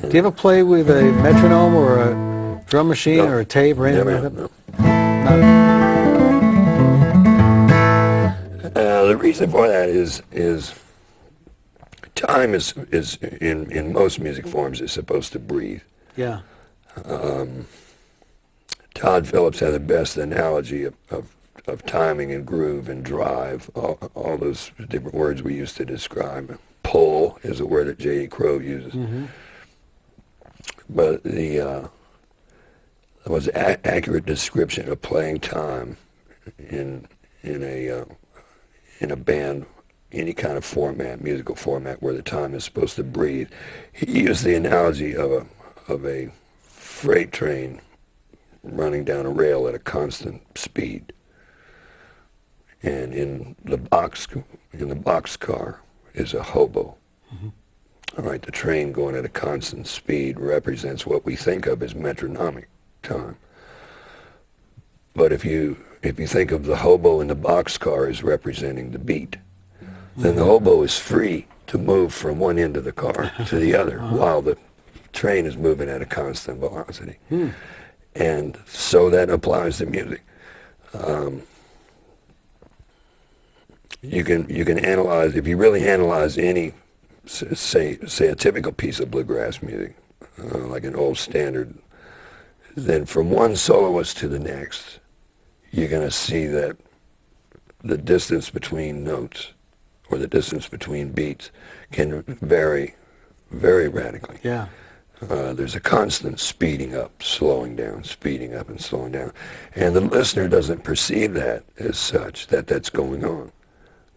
Do you ever play with a metronome or a drum machine or a tape or anything like that? No. No. The reason for that is time is in most music forms is supposed to breathe. Yeah. Todd Phillips had the best analogy of timing and groove and drive, all those different words we used to describe. Pull is a word that J.E. Crow uses. Mm-hmm. But the most accurate description of playing time in a band, any kind of format, musical format, where the time is supposed to breathe. He used the analogy of a freight train running down a rail at a constant speed, and in the boxcar is a hobo. Mm-hmm. All right, the train going at a constant speed represents what we think of as metronomic time. But if you think of the hobo in the boxcar as representing the beat, then the hobo is free to move from one end of the car to the other while the train is moving at a constant velocity. And so that applies to music. You can analyze, if you really analyze any, say a typical piece of bluegrass music, like an old standard, then from one soloist to the next, you're going to see that the distance between notes or the distance between beats can vary very radically. Yeah. There's a constant speeding up, slowing down, speeding up and slowing down. And the listener doesn't perceive that as such, that's going on.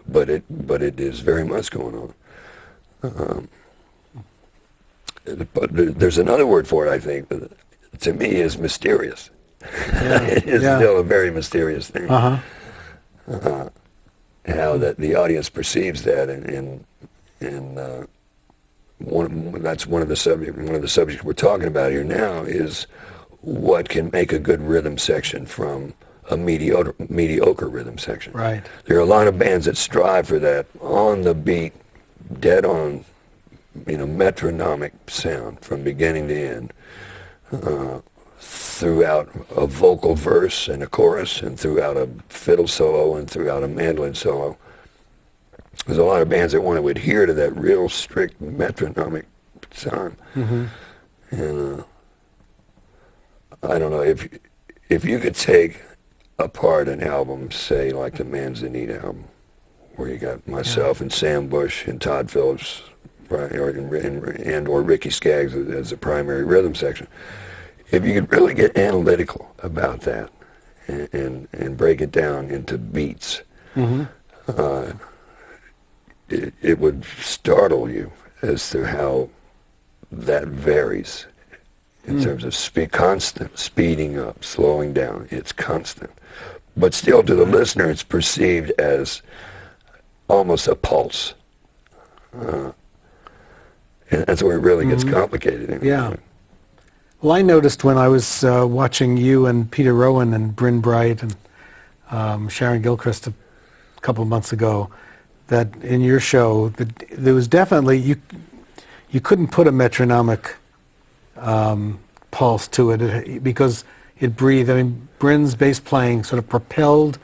But it is very much going on. But there's another word for it, I think, that to me is mysterious. Yeah. It is still a very mysterious thing. How that the audience perceives that, and that's one of the subjects we're talking about here now is what can make a good rhythm section from a mediocre rhythm section. Right. There are a lot of bands that strive for that on the beat, dead on, metronomic sound from beginning to end, throughout a vocal verse and a chorus, and throughout a fiddle solo, and throughout a mandolin solo. There's a lot of bands that want to adhere to that real strict metronomic time. Mm-hmm. And I don't know, if you could take apart an album, say like the Manzanita album, where you got myself and Sam Bush and Todd Phillips, right, or Ricky Skaggs as the primary rhythm section, if you could really get analytical about that and break it down into beats, it would startle you as to how that varies in terms of constant speeding up, slowing down. It's constant. But still, to the listener, it's perceived as almost a pulse. And that's where it really gets complicated. Yeah. Well, I noticed when I was watching you and Peter Rowan and Bryn Bright and Sharon Gilchrist a couple of months ago, that in your show, there was definitely, you couldn't put a metronomic pulse to it because it breathed. I mean, Bryn's bass playing sort of propelled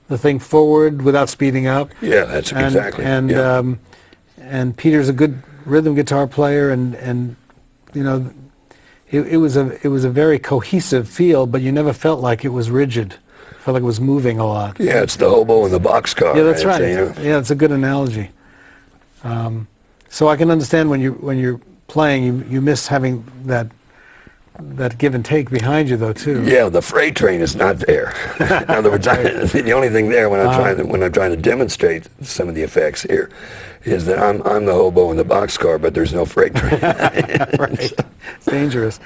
the thing forward without speeding up. Yeah, that's exactly. And Peter's a good rhythm guitar player, and it was a very cohesive feel, but you never felt like it was rigid. Felt like it was moving a lot. Yeah, it's the hobo in the boxcar. Yeah, that's right. Yeah, it's a good analogy. So I can understand when you're playing, you miss having that give and take behind you, though, too. Yeah, the freight train is not there. In other words, the only thing there when I'm trying to demonstrate some of the effects here is that I'm the hobo in the boxcar, but there's no freight train. Right. It's dangerous.